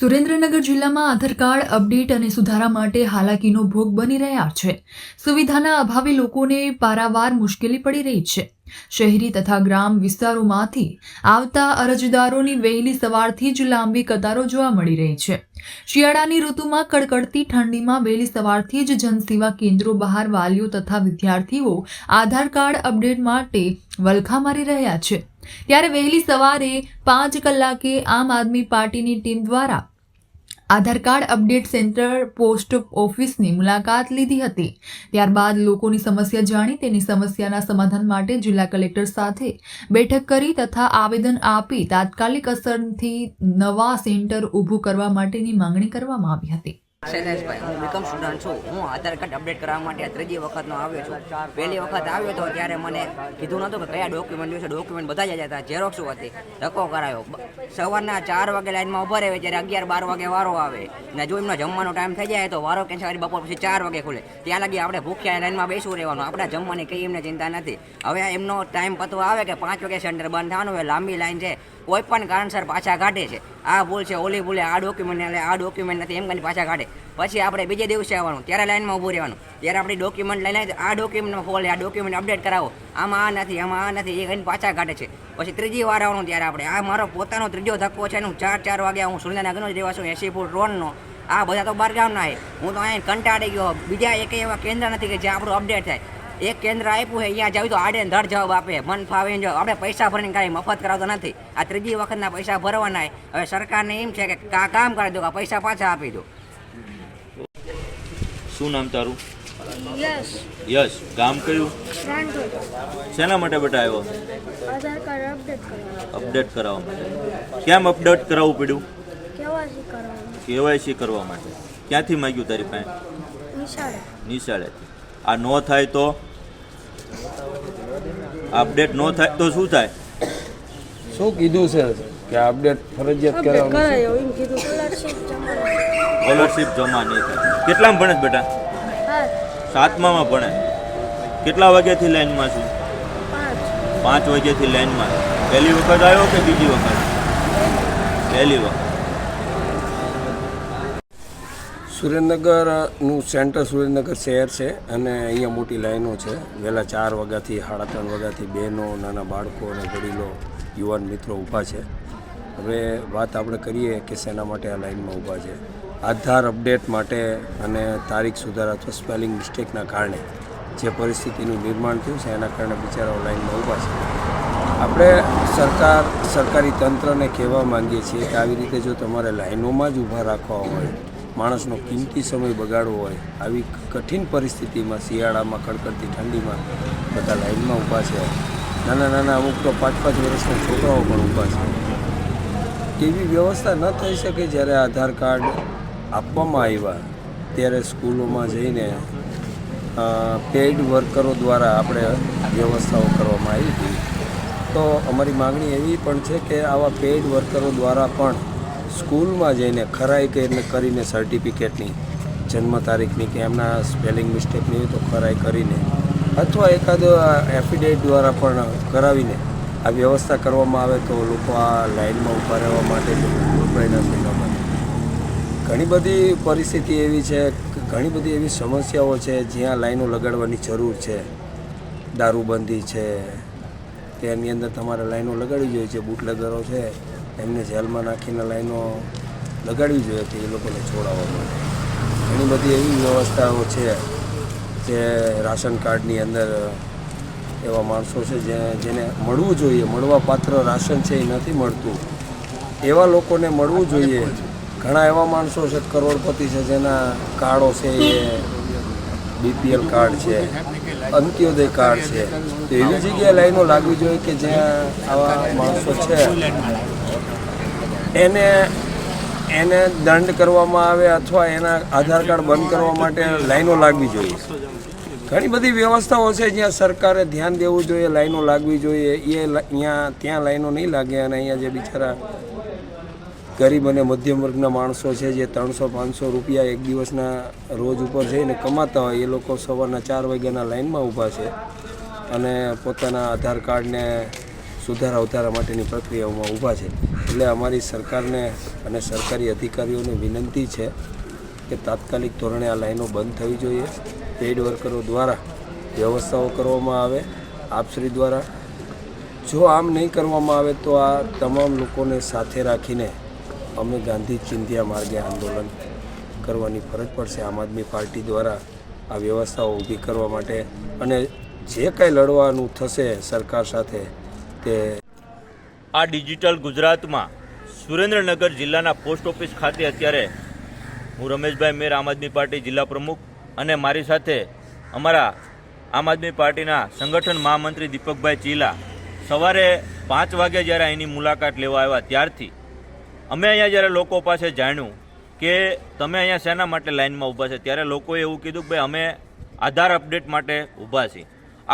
સુરેન્દ્રનગર જિલ્લામાં આધાર card update અને સુધારા માટે હાલાકીનો ભોગ બની રહ્યા છે. સુવિધાના અભાવે લોકોને પારાવાર મુશ્કેલી પડી રહી છે. શહેરી તથા ગ્રામ વિસ્તારોમાંથી આવતા અરજદારોની વહેલી સવારથી જ લાંબી કતારો જોવા મળી રહી છે. શિયાળાની ઋતુમાં કડકડતી ઠંડીમાં વહેલી સવારથી જ જનસેવા કેન્દ્રો બહાર વાલીઓ તથા વિદ્યાર્થીઓ આધાર કાર્ડ અપડેટ માટે વલખા મારી રહ્યા છે. ત્યારે વહેલી સવારે 5 કલાકે આમ આદમી પાર્ટીની ટીમ દ્વારા આધાર કાર્ડ અપડેટ સેન્ટર પોસ્ટ ઓફિસની મુલાકાત લીધી હતી. ત્યારબાદ લોકોની સમસ્યા જાણી તેની સમસ્યાના સમાધાન માટે જિલ્લા કલેક્ટર સાથે બેઠક કરી તથા આવેદન આપી તાત્કાલિક અસરથી નવા સેન્ટર ઊભું કરવા માટેની માંગણી કરવામાં આવી હતી. શૈલેષભાઈ, હું બીકોમ સ્ટુડન્ટ છું. હું આધાર કાર્ડ અપડેટ કરવા માટે આ ત્રીજી વખતનો આવ્યો છું. પહેલી વખત આવ્યો હતો ત્યારે મને કીધું નહોતું કે કયા ડોક્યુમેન્ટ જોઈશે. ડોક્યુમેન્ટ બધા જ હતા, ઝેરોક્સ હતી. ધક્કો કરાયો. સવારના 4 વાગે લાઈનમાં ઊભા રહે, ત્યારે 11-12 વાગે વારો આવે ને જો એમનો જમવાનો ટાઈમ થઈ જાય તો વારો કેન્સલ કરી બપોર પછી 4 વાગે ખુલે. ત્યાં લગી આપણે ભૂખ્યા લાઈનમાં બેસવું રહેવાનું. આપણે જમવાની કંઈ એમને ચિંતા નથી. હવે એમનો ટાઈમ પતવા આવે કે 5 વાગે સેન્ટર બંધ થવાનું હોય, લાંબી લાઈન છે, કોઈ પણ કારણસર પાછા કાઢે છે. આ ભૂલ છે, ઓલી ભૂલે, આ ડોક્યુમેન્ટ એટલે આ ડોક્યુમેન્ટ નથી એમ કરીને પાછા કાઢે. પછી આપણે બીજે દિવસે આવવાનું, ત્યારે લાઈનમાં ઊભું રહેવાનું. ત્યારે આપણી ડોક્યુમેન્ટ લઈને આ ડોક્યુમેન્ટમાં ફોલ, આ ડોક્યુમેન્ટ અપડેટ કરાવો, આમાં આ નથી, આમાં આ નથી, એ કહીને પાછા કાઢે છે. પછી ત્રીજી વાર આવવાનું, ત્યારે આપણે આ મારો પોતાનો ત્રીજો ધક્કો છે. હું 4 વાગે હું સુરેન્દ્રનગરનો જ રહેવાસું, 80 ફૂટ રોડનો. આ બધા તો બહારગામના છે. હું તો અહીંયા કંટાળી ગયો. બીજા એક એવા કેન્દ્ર નથી કે જ્યાં આપણું અપડેટ થાય. એક કેન્દ્ર આપ્યું છે, અહીંયા જાવ તો આડે ધડ જવાબ આપે, મન ફાવે જાવ. આપણે પૈસા ભરીને કાંઈ મફત કરાવતો નથી. આ ત્રીજી વખતના પૈસા ભરવાના. હવે સરકારને એમ છે કે કામ કરી દો, પૈસા પાછા આપી દો. શું નામ તારું? યસ. યશ. ગામ કયું? રાણપુર. શેના માટે બેટા આવ્યો? આધાર કાર્ડ અપડેટ કરવા. અપડેટ કરાવવા માટે. કેમ અપડેટ કરાવવું પડ્યું? કેવાયસી કરવાનું. કેવાયસી કરવા માટે. ક્યાંથી માંગ્યું તારી પાસે? નિશાળે. નિશાળે. આ નો થાય તો? અપડેટ નો થાય તો શું થાય? શું કીધું છે કે અપડેટ ફરજિયાત અપડેટ કરાવવાનું કરાયો એમ કીધું. સ્કોલરશિપ જમા નહીં થાય. કેટલામાં ભણે છે બેટા? હા. 7મામાં ભણે. કેટલા વાગ્યાથી લાઈનમાં છું? 5. 5 વાગ્યાથી લાઈનમાં. પહેલી વખત આવ્યો કે બીજી વખત? પહેલી વખત. સુરેન્દ્રનગરનું સેન્ટર સુરેન્દ્રનગર શહેર છે અને અહીંયા મોટી લાઈનો છે. વહેલા 4 વાગ્યાથી 3:30 વાગ્યાથી બહેનો, નાના બાળકો અને વડીલો, યુવાન મિત્રો ઊભા છે. હવે વાત આપણે કરીએ કે શેના માટે આ લાઈનમાં ઊભા છે. આધાર અપડેટ માટે અને તારીખ સુધારા અથવા સ્પેલિંગ મિસ્ટેકના કારણે જે પરિસ્થિતિનું નિર્માણ થયું છે એના કારણે બિચારાઓ લાઈનમાં ઊભા છે. આપણે સરકારી તંત્રને કહેવા માંગીએ છીએ કે આવી રીતે જો તમારે લાઈનોમાં જ ઊભા રાખવા હોય, માણસનો કિંમતી સમય બગાડવો હોય, આવી કઠિન પરિસ્થિતિમાં શિયાળામાં કડકડતી ઠંડીમાં બધા લાઈનમાં ઊભા છે. નાના અમુક તો 5-5 વર્ષના છોકરાઓ પણ ઊભા છે. એવી વ્યવસ્થા ન થઈ શકે. જ્યારે આધાર કાર્ડ આપવામાં આવ્યા ત્યારે સ્કૂલોમાં જઈને પેઇડ વર્કરો દ્વારા આપણે વ્યવસ્થાઓ કરવામાં આવી હતી. તો અમારી માગણી એવી પણ છે કે આવા પેઇડ વર્કરો દ્વારા પણ સ્કૂલમાં જઈને ખરાઈ કરીને સર્ટિફિકેટની, જન્મ તારીખની કે એમના સ્પેલિંગ મિસ્ટેકની હોય તો ખરાઈ કરીને અથવા એકાદ એફિડેવિટ દ્વારા પણ કરાવીને આ વ્યવસ્થા કરવામાં આવે તો લોકો આ લાઈનમાં ઊભા રહેવા માટે ગભરાઈ નથી ગમે. ઘણી બધી પરિસ્થિતિ એવી છે, ઘણી બધી એવી સમસ્યાઓ છે જ્યાં લાઈનો લગાડવાની જરૂર છે. દારૂબંધી છે, તેની અંદર તમારે લાઈનો લગાડવી જોઈએ છે. બુટલેગરો છે એમને જેલમાં નાખીને લાઈનો લગાડવી જોઈએ કે એ લોકોને છોડાવવા માટે. ઘણી બધી એવી વ્યવસ્થાઓ છે જે રાશન કાર્ડની અંદર એવા માણસો છે જેને મળવું જોઈએ, મળવા પાત્ર રાશન છે એ નથી મળતું, એવા લોકોને મળવું જોઈએ. ઘણા એવા માણસો છે કરોડપતિ છે જેના કાર્ડો છે એ BPL કાર્ડ છે, અંત્યોદય કાર્ડ છે. તો એવી જગ્યાએ લાઈનો લાગવી જોઈએ કે જ્યાં આવા માણસો છે એને દંડ કરવામાં આવે અથવા એના આધાર કાર્ડ બંધ કરવા માટે લાઈનો લાગવી જોઈએ. ઘણી બધી વ્યવસ્થાઓ છે જ્યાં સરકારે ધ્યાન દેવું જોઈએ, લાઈનો લાગવી જોઈએ. ત્યાં લાઈનો નહીં લાગે અને અહીંયા જે બિચારા ગરીબ અને મધ્યમ વર્ગના માણસો છે જે 300-500 રૂપિયા એક દિવસના રોજ ઉપર જઈને કમાતા હોય, એ લોકો સવારના 4 વાગ્યાના લાઈનમાં ઊભા છે અને પોતાના આધાર કાર્ડને સુધારા ઉધારા માટેની પ્રક્રિયાઓમાં ઊભા છે. એટલે અમારી સરકારને અને સરકારી અધિકારીઓને વિનંતી છે કે તાત્કાલિક ધોરણે આ લાઈનો બંધ થવી જોઈએ. પેઇડ વર્કરો દ્વારા વ્યવસ્થાઓ કરવામાં આવે આપશ્રી દ્વારા. જો આમ નહીં કરવામાં આવે તો આ તમામ લોકોને સાથે રાખીને અમે ગાંધી ચિંધ્યા માર્ગે આંદોલન કરવાની ફરજ પડશે. આમ આદમી પાર્ટી દ્વારા આ વ્યવસ્થાઓ ઊભી કરવા માટે અને જે કંઈ લડવાનું થશે સરકાર સાથે તે. આ ડિજિટલ ગુજરાતમાં સુરેન્દ્રનગર જિલ્લાના પોસ્ટ ઓફિસ ખાતે અત્યારે હું રમેશભાઈ મેર, આમ આદમી પાર્ટી જિલ્લા પ્રમુખ, અને મારી સાથે અમારા આમ આદમી પાર્ટીના સંગઠન મહામંત્રી દીપકભાઈ ચીલા સવારે 5 વાગે જ્યારે અહીંની મુલાકાત લેવા આવ્યા ત્યારથી અમે અહીંયા જ્યારે લોકો પાસે જાણ્યું કે તમે અહીંયા શેના માટે લાઇનમાં ઊભા છે, ત્યારે લોકોએ એવું કીધું કે ભાઈ અમે આધાર અપડેટ માટે ઊભા છીએ.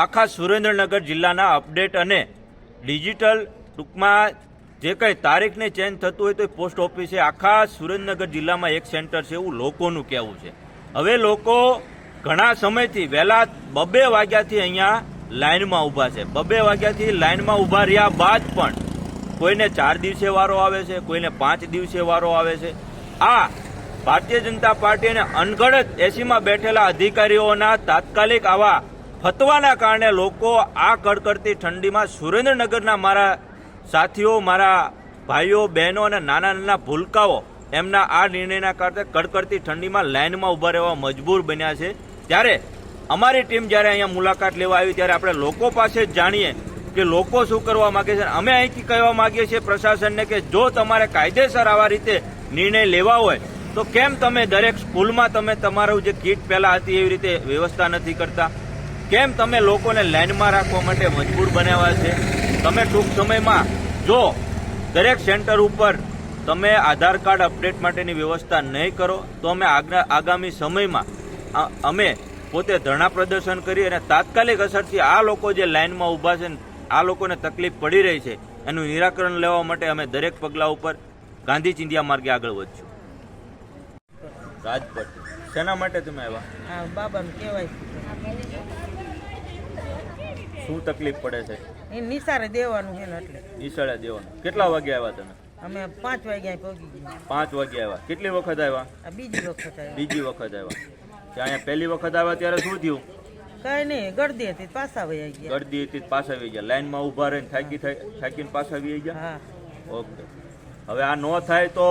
આખા સુરેન્દ્રનગર જિલ્લાના અપડેટ અને ડિજિટલ ટૂંકમાં જે કંઈ તારીખને ચેન્જ થતું હોય તો પોસ્ટ ઓફિસે આખા સુરેન્દ્રનગર જિલ્લામાં એક સેન્ટર છે એવું લોકોનું કહેવું છે. હવે લોકો ઘણા સમયથી વહેલા 2 વાગ્યાથી અહીંયા લાઇનમાં ઊભા છે. 2 વાગ્યાથી લાઇનમાં ઊભા રહ્યા બાદ પણ કોઈને 4 દિવસે વારો આવે છે, કોઈને 5 દિવસે વારો આવે છે. આ ભારતીય જનતા પાર્ટી અને અનગઢ એસીમાં બેઠેલા અધિકારીઓના તાત્કાલિક આવા ફતવાના કારણે લોકો આ કડકડતી ઠંડીમાં સુરેન્દ્રનગરના મારા સાથીઓ, મારા ભાઈઓ બહેનો અને નાના નાના ભૂલકાઓ એમના આ નિર્ણયના કારણે કડકડતી ઠંડીમાં લાઇનમાં ઊભા રહેવા મજબૂર બન્યા છે. ત્યારે અમારી ટીમ જ્યારે અહીંયા મુલાકાત લેવા આવી ત્યારે આપણે લોકો પાસે જ જાણીએ કે લોકો શું કરવા માંગે છે. અમે અહીંથી કહેવા માંગીએ છીએ પ્રશાસનને કે જો તમારે કાયદેસર આવા રીતે નિર્ણય લેવા હોય તો કેમ તમે દરેક સ્કૂલમાં તમે તમારું જે કીટ પહેલાં હતી એવી રીતે વ્યવસ્થા નથી કરતા? કેમ તમે લોકોને લાઇનમાં રાખવા માટે મજબૂર બનાવ્યા છે? તમે ટૂંક સમયમાં જો દરેક સેન્ટર ઉપર તમે આધાર કાર્ડ અપડેટ માટેની વ્યવસ્થા નહીં કરો તો અમે આગામી સમયમાં અમે પોતે ધરણા પ્રદર્શન કરી અને તાત્કાલિક અસરથી આ લોકો જે લાઇનમાં ઊભા છે, આ લોકોને તકલીફ પડી રહી છે, એનું નિરાકરણ લેવા માટે અમે દરેક પગલા ઉપર ગાંધી ચિંધ્યા માર્ગે આગળ વધશું. રાજપટ, શેના માટે તમે આવ્યા? બાબાને કહેવાય શું તકલીફ પડે છે? એ નિસારે દેવાનું છે ને એટલે નિશાળે દેવાનું. કેટલા વાગે આવ્યા તમે? અમે 5 વાગ્યા પહોંચી ગયા. 5 વાગે આવ્યા. કેટલી વખત આવ્યા? આ બીજી વખત આવ્યા. બીજી વખત આવ્યા. ત્યાં અહીંયા પહેલી વખત આવ્યા ત્યારે શું થયું? કઈ નહીં, ગળદી હતી પાછા વહી ગયા. ગળદી હતી પાછા આવી ગયા. લાઈનમાં ઊભા રહીને થાકીને પાછા આવી ગયા. હા, ઓકે. હવે આ ન થાય તો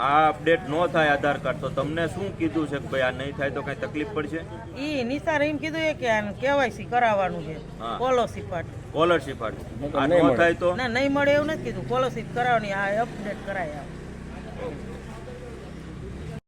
આ અપડેટ ન થાય આધાર કાર્ડ તો તમને શું કીધું છે કે ભાઈ આ નહીં થાય તો કઈ તકલીફ પડશે? ઈ નિસારે એમ કીધું કે આને કેવાયસી કરાવવાનું છે, હા. પોલિસી પાટ. સ્કોલરશીપ આ ન થાય તો ના, નહીં મળે એવું નથી કીધું. પોલિસી કરાવવાની, આ અપડેટ કરાય.